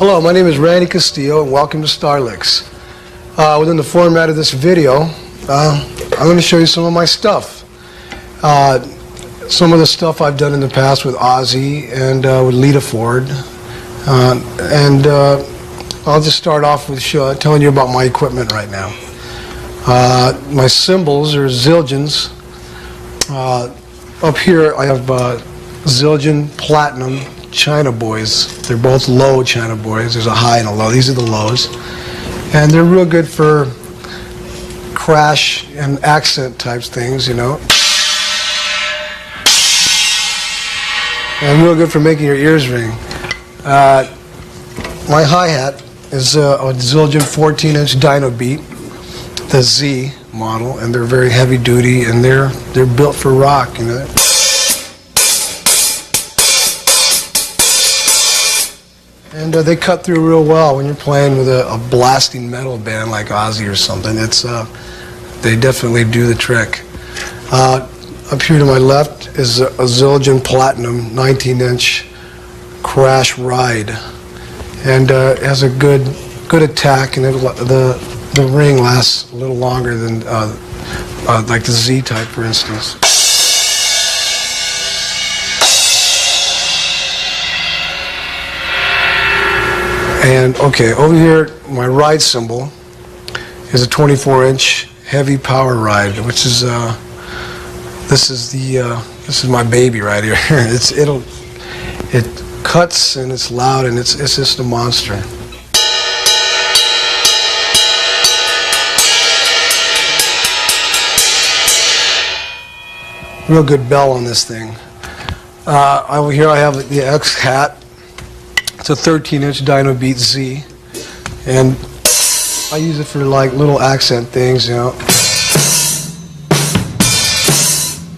Hello, my name is Randy Castillo and welcome to Starlicks. Within the format of this video, I'm going to show you some of my stuff. Some of the stuff I've done in the past with Ozzy and with Lita Ford. I'll just start off with telling you about my equipment right now. My cymbals are Zildjians. Up here I have Zildjian Platinum China Boys. They're both low China Boys. There's a high and a low. These are the lows. And they're real good for crash and accent types things, you know. And real good for making your ears ring. My hi-hat is a Zildjian 14-inch Dyno Beat, the Z model, and they're very heavy duty and they're built for rock, you know. And they cut through real well when you're playing with a blasting metal band like Ozzy or something. They definitely do the trick. Up here to my left is a Zildjian Platinum 19-inch Crash Ride, and it has a good attack, and the ring lasts a little longer than like the Z type, for instance. And okay, over here, my ride cymbal is a 24-inch heavy power ride, which is this is my baby right here. It cuts and it's loud and it's just a monster. Real good bell on this thing. Over here I have the X Hat. It's a 13-inch Dyno Beat Z, and I use it for like little accent things, you know,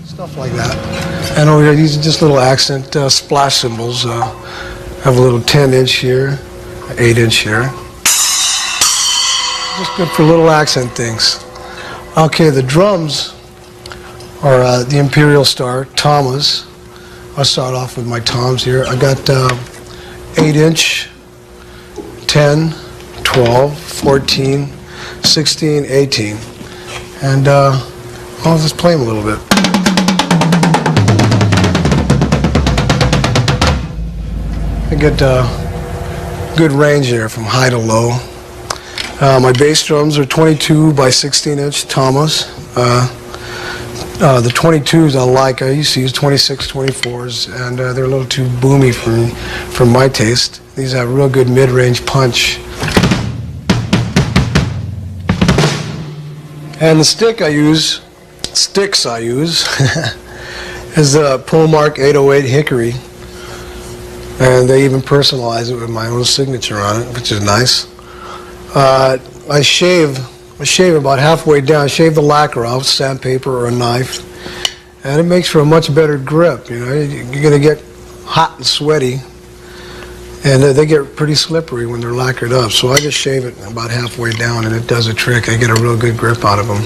stuff like that. And over here, these are just little accent splash cymbals. I have a little 10-inch here, 8-inch here. Just good for little accent things. Okay, the drums are the Imperial Star Tomas. I'll start off with my toms here. I got 8-inch, 10, 12, 14, 16, 18. And I'll just play them a little bit. I get good range there from high to low. My bass drums are 22 by 16-inch Tomas. The 22s I like. I used to use 26, 24s, and they're a little too boomy for my taste. These have real good mid-range punch. And the sticks I use, is the Polemark 808 Hickory. And they even personalize it with my own signature on it, which is nice. I shave about halfway down, shave the lacquer off, sandpaper or a knife, and it makes for a much better grip. You know, you're going to get hot and sweaty, and they get pretty slippery when they're lacquered up. So I just shave it about halfway down, and it does a trick. I get a real good grip out of them.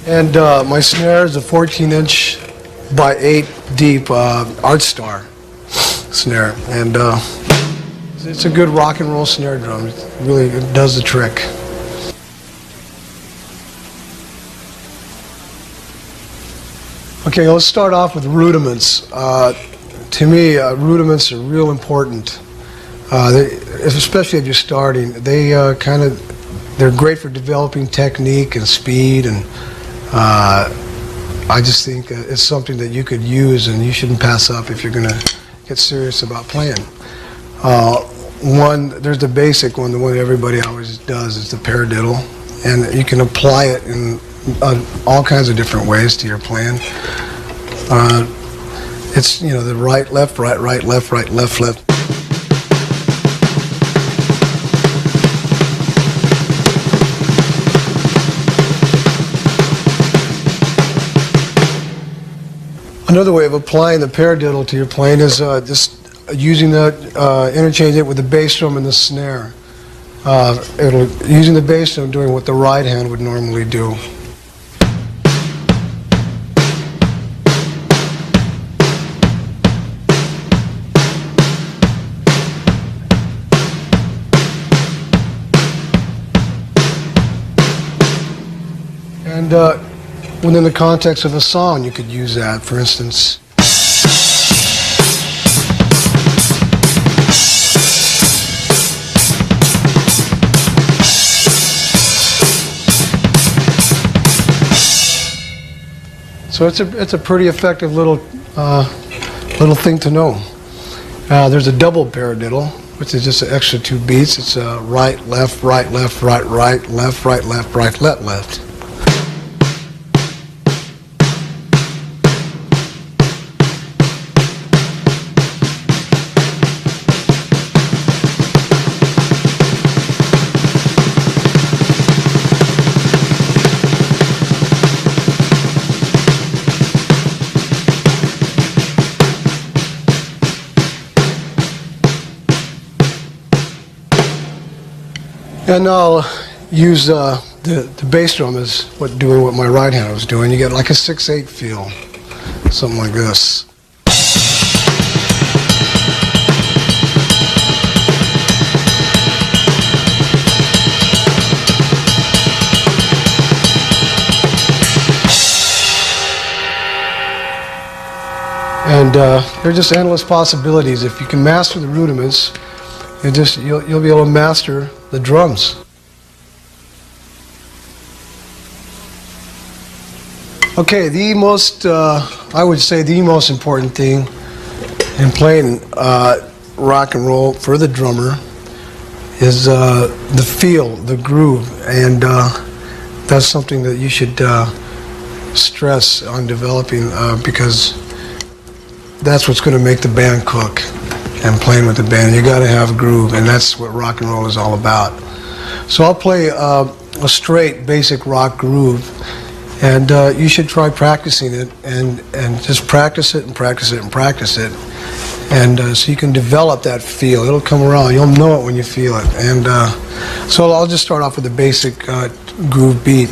And my snare is a 14-inch by 8 deep Art Star snare, and it's a good rock and roll snare drum. It does the trick. Okay, let's start off with rudiments. To me, rudiments are real important, especially if you're starting. They're great for developing technique and speed, and I just think it's something that you could use and you shouldn't pass up if you're going to get serious about playing. There's the basic one, the one that everybody always does, is the paradiddle, and you can apply it in all kinds of different ways to your playing. It's, you know, the right, left, right, right, left, right, left, left. Another way of applying the paradiddle to your playing is just using interchanging it with the bass drum and the snare. Using the bass drum doing what the right hand would normally do. And within the context of a song, you could use that. For instance, so it's a pretty effective little thing to know. There's a double paradiddle, which is just an extra 2 beats. It's right, left, right, left, right, right, left, right, left, right, left, left. And I'll use the bass drum as doing what my right hand was doing. You get like a 6/8 feel, something like this. And there are just endless possibilities. If you can master the rudiments, you'll be able to master the drums. Okay, I would say the most important thing in playing rock and roll for the drummer is the feel, the groove, and that's something that you should stress on developing because that's what's going to make the band cook. And playing with the band, you got to have a groove, and that's what rock and roll is all about. So I'll play a straight, basic rock groove, and you should try practicing it, and just practice it and practice it and practice it, and so you can develop that feel. It'll come around. You'll know it when you feel it. And so I'll just start off with a basic groove beat.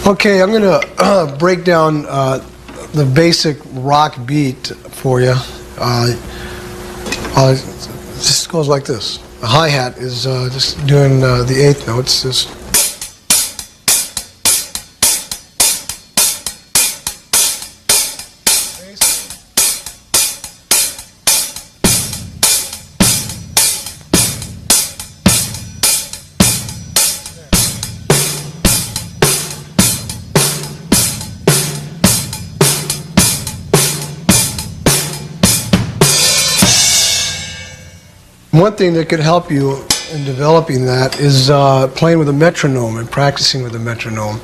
Okay, I'm going to break down the basic rock beat for you. It just goes like this. The hi-hat is just doing the 8th notes. Just one thing that could help you in developing that is playing with a metronome and practicing with a metronome,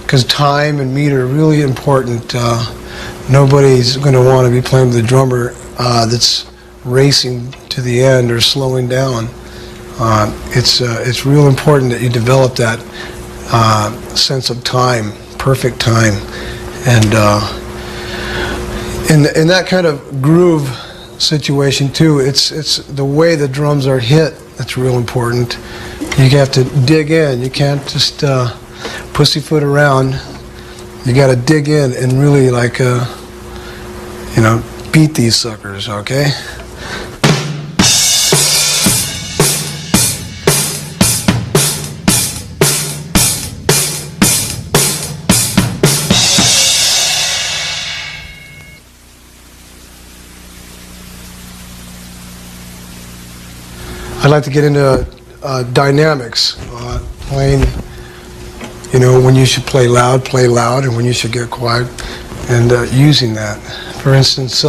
because time and meter are really important. Nobody's going to want to be playing with a drummer that's racing to the end or slowing down. It's real important that you develop that sense of time, perfect time, and in that kind of groove situation too, it's the way the drums are hit that's real important. You have to dig in. You can't just pussyfoot around. You got to dig in and really beat these suckers, okay? I'd like to get into dynamics, playing, when you should play loud, and when you should get quiet, and using that. For instance,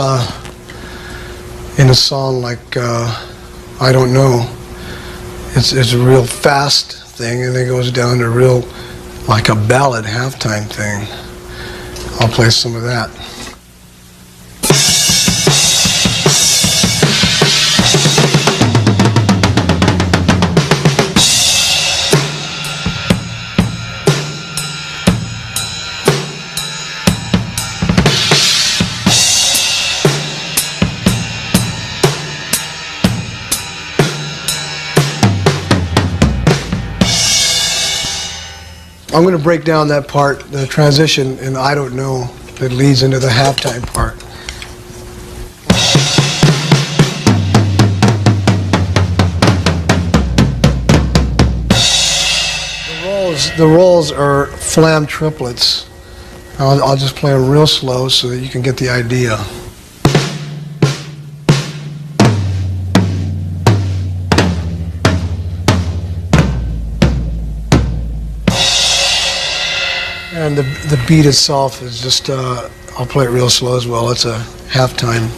in a song like I Don't Know, it's a real fast thing, and then it goes down to real, like a ballad halftime thing. I'll play some of that. I'm going to break down that part, the transition, and I don't know, that leads into the halftime part. The rolls are flam triplets. I'll just play them real slow so that you can get the idea. And the beat itself is just, I'll play it real slow as well. It's a halftime.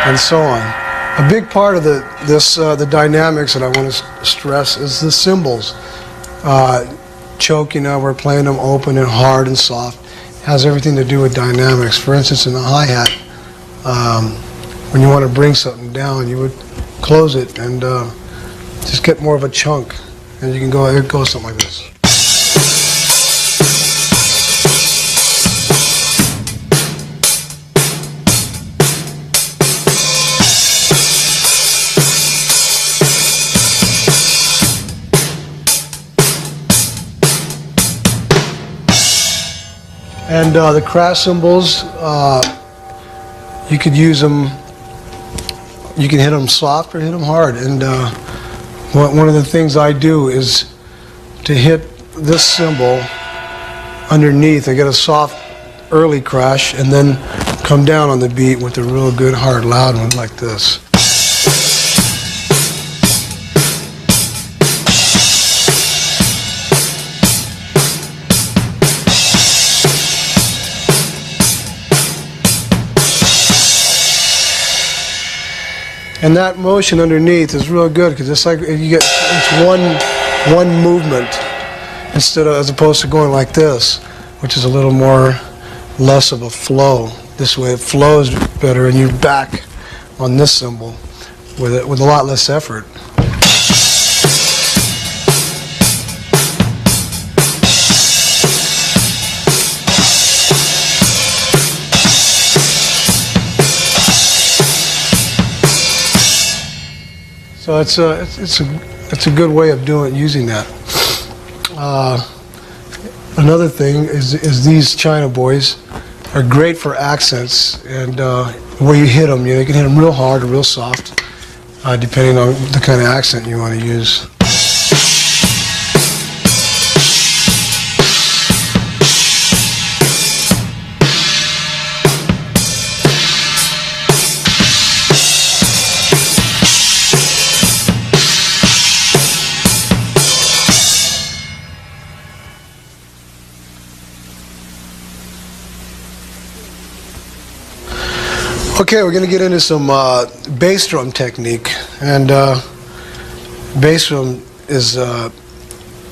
And so on. A big part of the dynamics that I want to stress is the cymbals. Choke, we're playing them open and hard and soft. It has everything to do with dynamics. For instance, in the hi-hat, when you want to bring something down, you would close it and just get more of a chunk. And you can go, it goes something like this. And the crash cymbals, you could use them, you can hit them soft or hit them hard. And one of the things I do is to hit this cymbal underneath. I get a soft early crash and then come down on the beat with a real good hard loud one like this. And that motion underneath is real good because it's like it's one movement instead of, as opposed to going like this, which is a little more less of a flow. This way it flows better, and you're back on this cymbal with a lot less effort. So it's a good way of using that. Another thing is these China boys are great for accents, and the way you hit them, you can hit them real hard or real soft, depending on the kind of accent you want to use. Okay, we're going to get into some bass drum technique, and bass drum is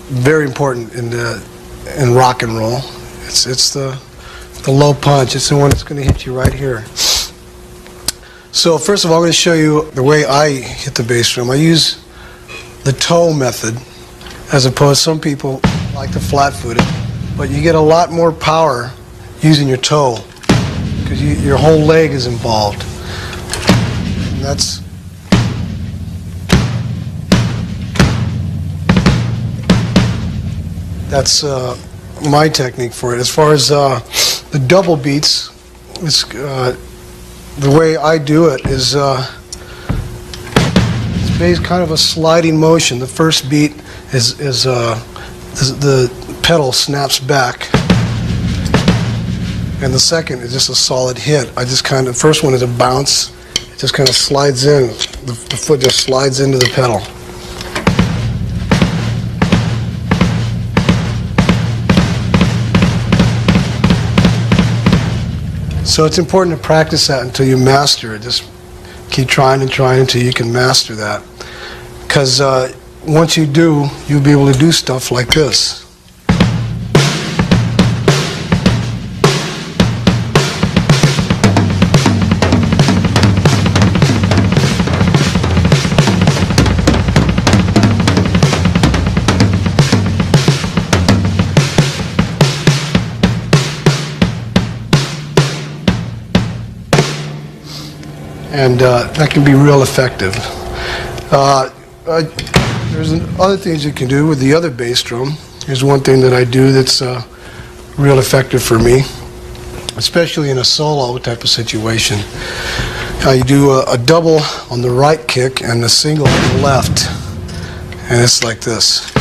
very important in rock and roll. It's the low punch. It's the one that's going to hit you right here. So first of all, I'm going to show you the way I hit the bass drum. I use the toe method, as opposed to some people like the flat-footed, but you get a lot more power using your toe, because your whole leg is involved. And that's my technique for it. As far as the double beats, the way I do it is it's based kind of a sliding motion. The first beat is the pedal snaps back, and the second is just a solid hit. The first one is a bounce. It just kind of slides in. The foot just slides into the pedal. So it's important to practice that until you master it. Just keep trying and trying until you can master that. Because once you do, you'll be able to do stuff like this. and that can be real effective. There's other things you can do with the other bass drum. Here's one thing that I do that's real effective for me, especially in a solo type of situation. You do a double on the right kick and a single on the left, and it's like this.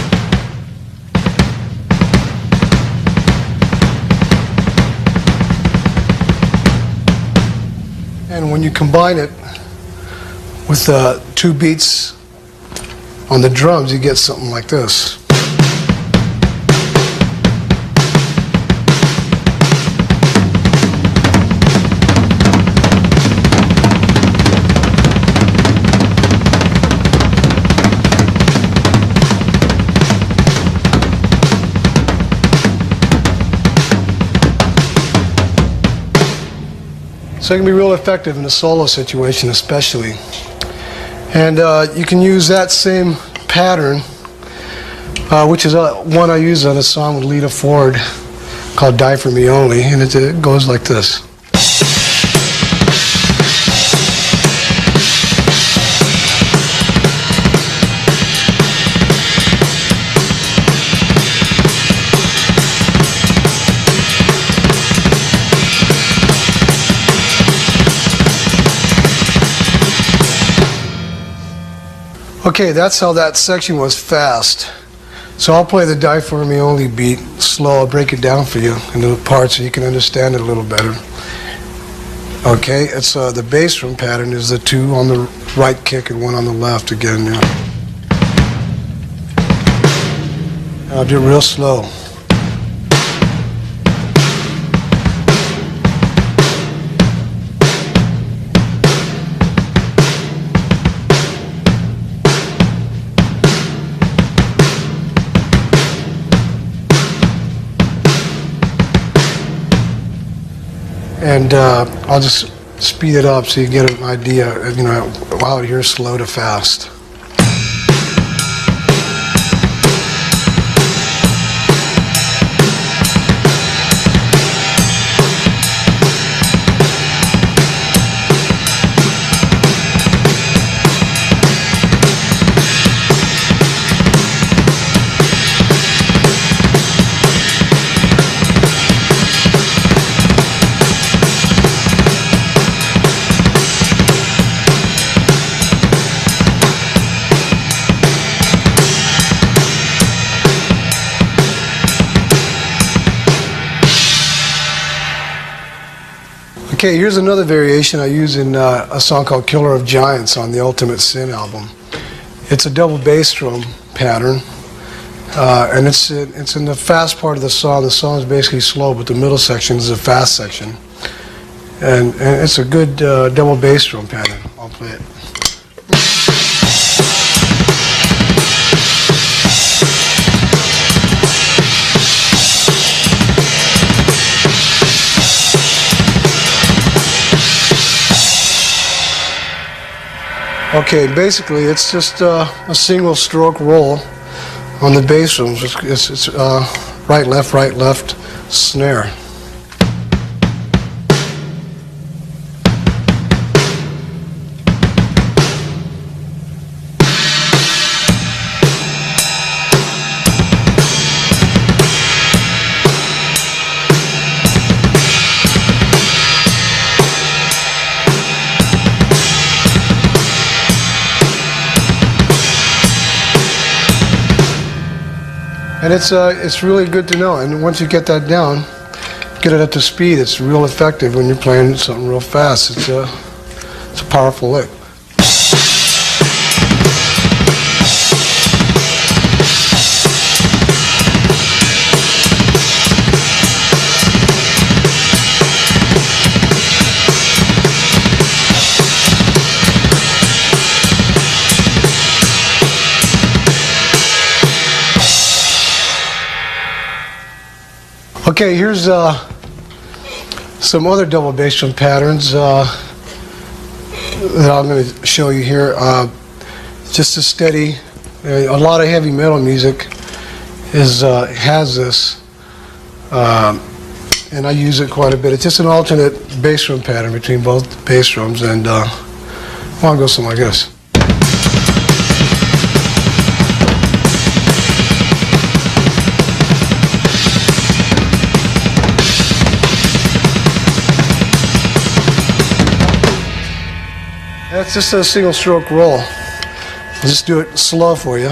And when you combine it with 2 beats on the drums, you get something like this. So it can be real effective in a solo situation especially. And you can use that same pattern, which is one I use on a song with Lita Ford called Die For Me Only, and it goes like this. Okay, that's how that section was fast. So I'll play the Die For Me Only beat slow. I'll break it down for you into parts so you can understand it a little better. Okay, it's the bass drum pattern is the 2 on the right kick and 1 on the left again. I'll do it real slow. And I'll just speed it up so you get an idea of, how it hears slow to fast. Okay, here's another variation I use in a song called Killer of Giants on the Ultimate Sin album. It's a double bass drum pattern, and it's in the fast part of the song. The song is basically slow, but the middle section is a fast section. And it's a good double bass drum pattern. I'll play it. Okay, basically it's just a single stroke roll on the bass drums. It's right, left, snare. And it's really good to know. And once you get that down, get it up to speed, it's real effective when you're playing something real fast. It's a powerful lick. Okay, here's some other double bass drum patterns that I'm going to show you here. Just a steady, a lot of heavy metal music has this, and I use it quite a bit. It's just an alternate bass drum pattern between both bass drums, and I'll go something like this. That's just a single stroke roll. I'll just do it slow for you.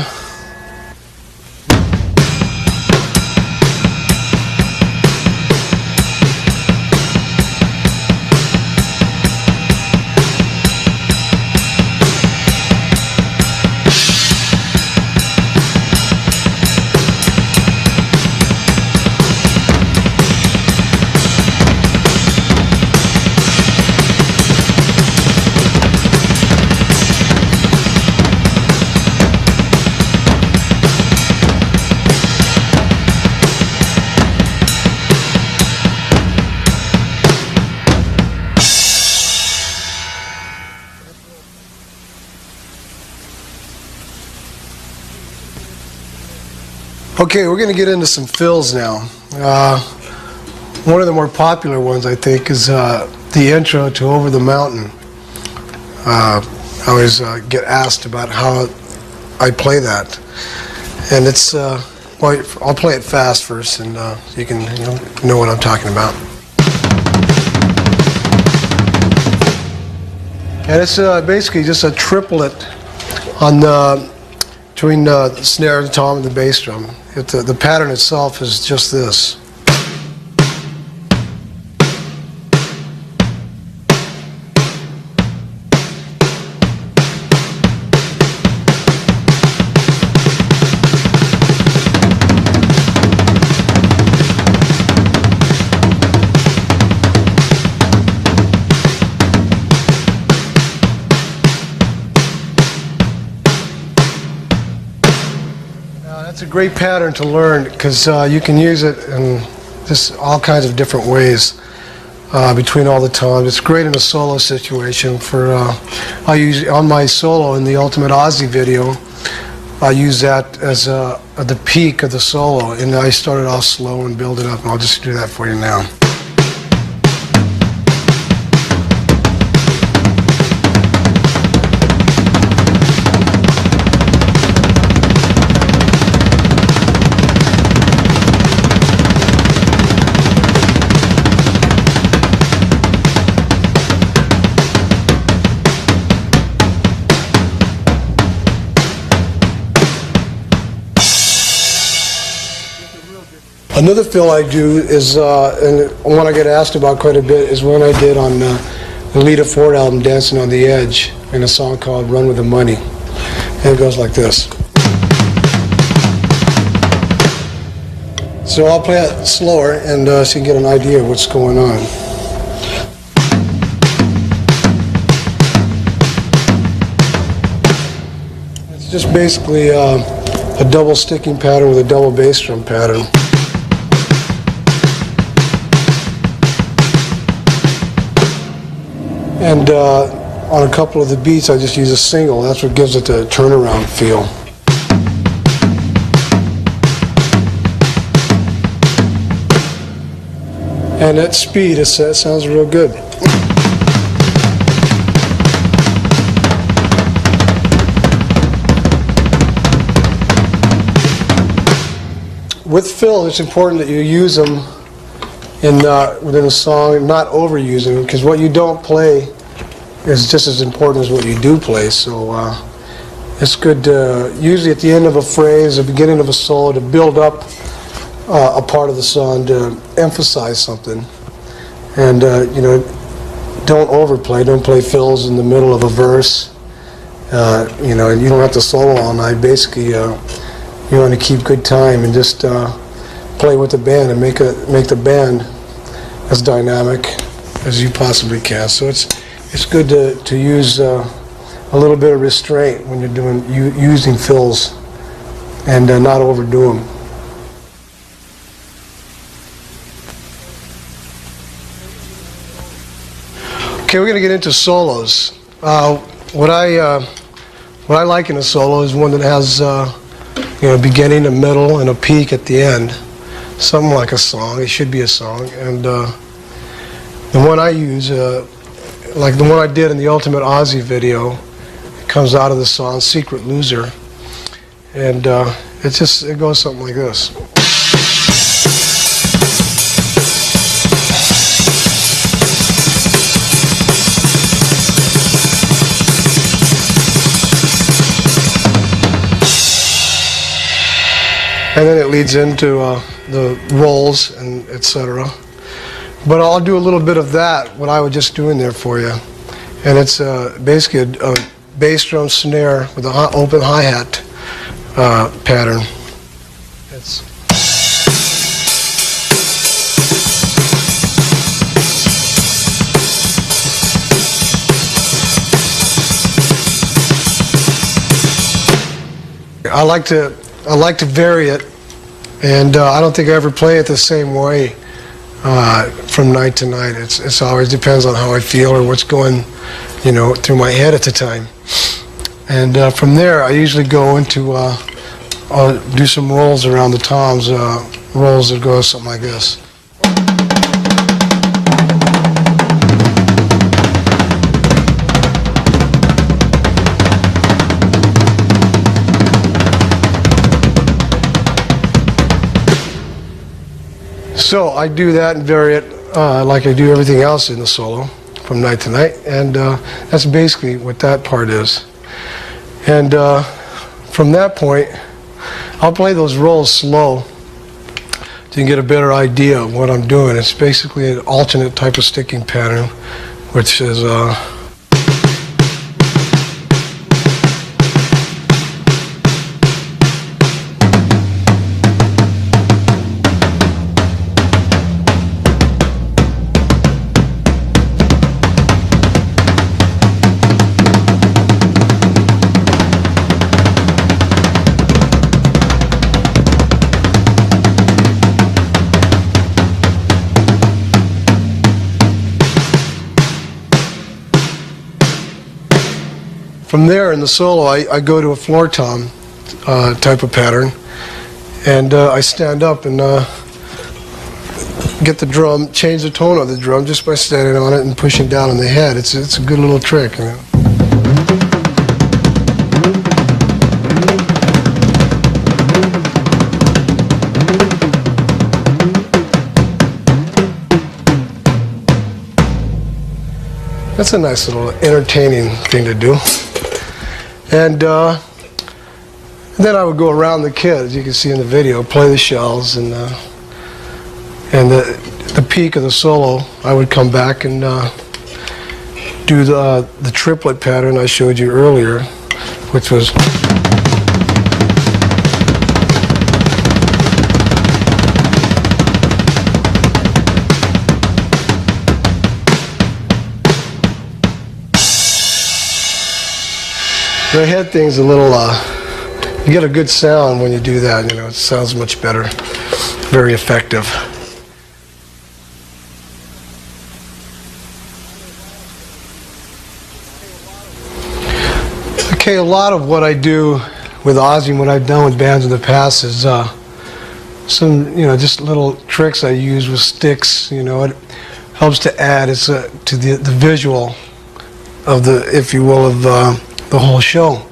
Okay, we're going to get into some fills now. One of the more popular ones, I think, is the intro to Over the Mountain. I always get asked about how I play that. And it's, well, I'll play it fast first, and you can know what I'm talking about. And it's basically just a triplet on between the snare, the tom, and the bass drum. The pattern itself is just this. It's a great pattern to learn because you can use it in just all kinds of different ways between all the toms. It's great in a solo situation. I use on my solo in the Ultimate Ozzy video. I use that as the peak of the solo, and I started off slow and build it up. And I'll just do that for you now. Another fill I do is, and one I get asked about quite a bit, is one I did on the Lita Ford album, Dancing on the Edge, in a song called Run With the Money. And it goes like this. So I'll play it slower, and so you can get an idea of what's going on. It's just basically a double sticking pattern with a double bass drum pattern. And on a couple of the beats, I just use a single. That's what gives it the turnaround feel. And at speed, it sounds real good. With fill, it's important that you use them within a song, not overuse them, because what you don't play is just as important as what you do play. So it's good to, usually at the end of a phrase, the beginning of a solo, to build up a part of the song, to emphasize something. And don't overplay. Don't play fills in the middle of a verse. And you don't have to solo all night. Basically, you want to keep good time and just play with the band and make the band as dynamic as you possibly can. So it's good to use a little bit of restraint when you're using fills, and not overdo them. Okay, we're going to get into solos. What I like in a solo is one that has a beginning, a middle, and a peak at the end. Something like a song. It should be a song. And the one I use like the one I did in the Ultimate Ozzy video. It comes out of the song Secret Loser. And it goes something like this. And then it leads into the rolls and etc. But I'll do a little bit of that, what I was just doing there for you. And it's basically a bass drum snare with an open hi-hat pattern. I like to vary it, and I don't think I ever play it the same way from night to night. It's always depends on how I feel or what's going, through my head at the time. And from there, I usually go into I'll do some rolls around the toms, rolls that go something like this. So I do that and vary it like I do everything else in the solo from night to night, and that's basically what that part is. And from that point, I'll play those rolls slow to get a better idea of what I'm doing. It's basically an alternate type of sticking pattern, which is from there in the solo, I go to a floor tom type of pattern, and I stand up and get the drum, change the tone of the drum just by standing on it and pushing down on the head. It's a good little trick. That's a nice little entertaining thing to do. And then I would go around the kit, as you can see in the video, play the shells, and the peak of the solo, I would come back and do the triplet pattern I showed you earlier, which was the head thing's a little, you get a good sound when you do that, it sounds much better, very effective. Okay, a lot of what I do with Ozzy and what I've done with bands in the past is some, just little tricks I use with sticks, it helps to add to the visual of the, if you will, of the whole show.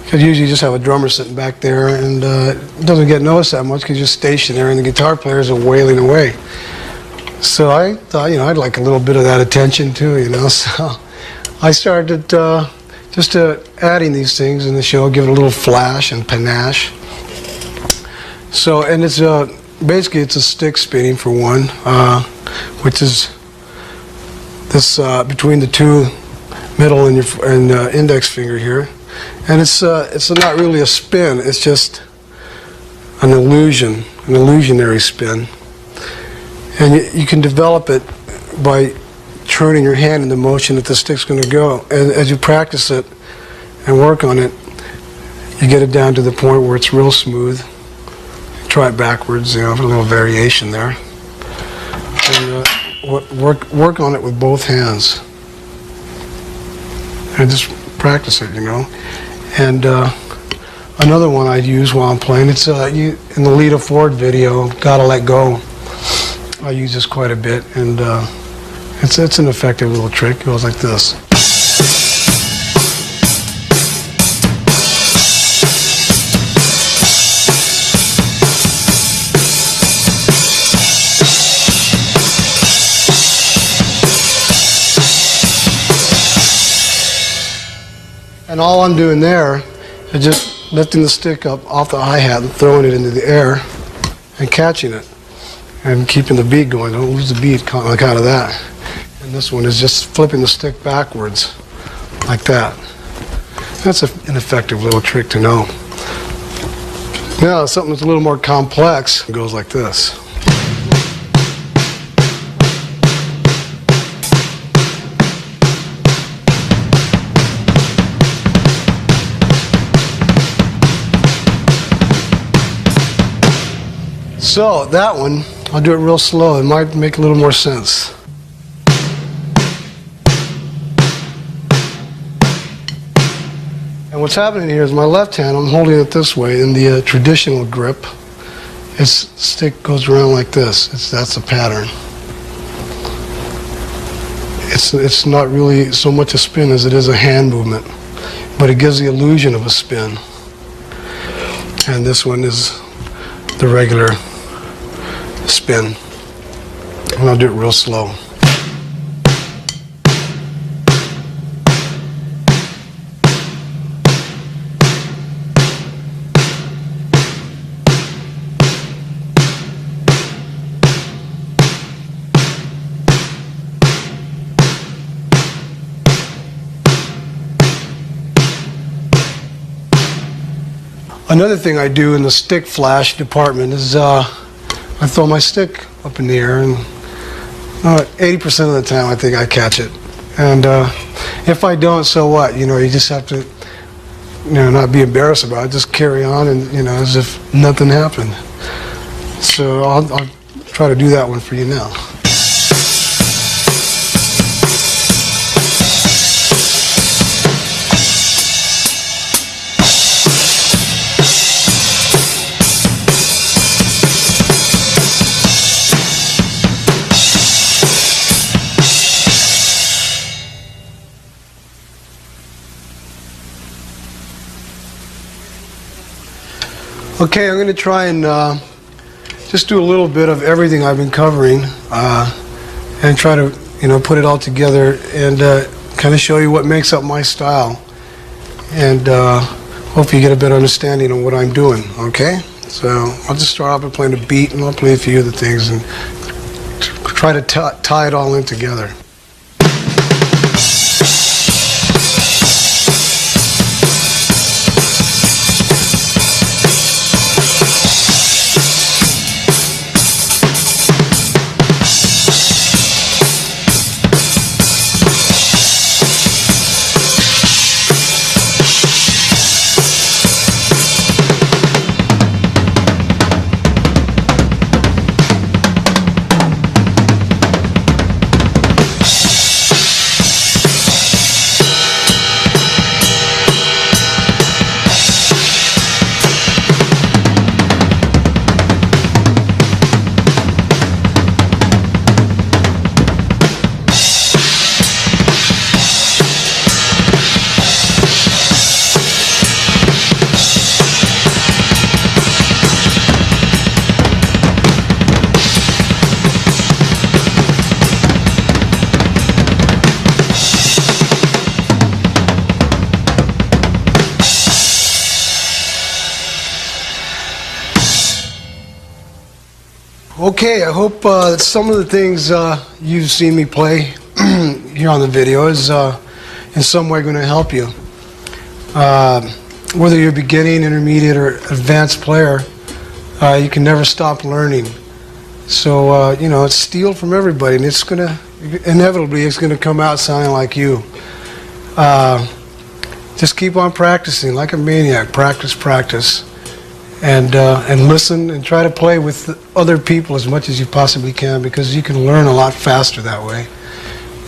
Because usually you just have a drummer sitting back there and it doesn't get noticed that much because you're stationary and the guitar players are wailing away. So I thought, I'd like a little bit of that attention too, so I started just adding these things in the show, give it a little flash and panache. So, and it's basically it's a stick spinning for one, which is this between the two middle and index finger here, and it's not really a spin. It's just an illusion, an illusionary spin, and you can develop it by turning your hand in the motion that the stick's going to go. And as you practice it and work on it, you get it down to the point where it's real smooth. Try it backwards, a little variation there, and work on it with both hands. And just practice it, And another one I'd use while I'm playing, it's in the Lita Ford video, Gotta Let Go. I use this quite a bit, and It's an effective little trick. It goes like this. And all I'm doing there is just lifting the stick up off the hi-hat and throwing it into the air and catching it and keeping the beat going. Don't lose the beat like out of that. And this one is just flipping the stick backwards like that. That's an effective little trick to know. Now something that's a little more complex goes like this. So that one, I'll do it real slow. It might make a little more sense. And what's happening here is my left hand, I'm holding it this way in the traditional grip. Its stick goes around like this. That's a pattern. It's not really so much a spin as it is a hand movement, but it gives the illusion of a spin. And this one is the regular spin, and I'll do it real slow. Another thing I do in the stick flash department is I throw my stick up in the air, and 80% of the time I think I catch it. And if I don't, so what? You know, you just have to, not be embarrassed about it. Just carry on, and as if nothing happened. So I'll try to do that one for you now. Okay, I'm going to try and just do a little bit of everything I've been covering and try to, put it all together and kind of show you what makes up my style, and hope you get a better understanding of what I'm doing, okay? So I'll just start off by playing a beat, and I'll play a few other things and try to tie it all in together. Okay, I hope some of the things you've seen me play here on the video is in some way going to help you. Whether you're a beginning, intermediate, or advanced player, you can never stop learning. So, it's steal from everybody, and it's going to, inevitably, it's going to come out sounding like you. Just keep on practicing like a maniac. Practice. And listen and try to play with other people as much as you possibly can, because you can learn a lot faster that way.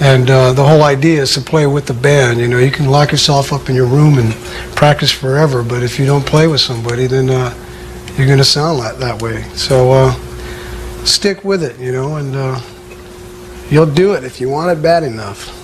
And the whole idea is to play with the band. You can lock yourself up in your room and practice forever, but if you don't play with somebody, then you're going to sound that way. So stick with it, and You'll do it if you want it bad enough.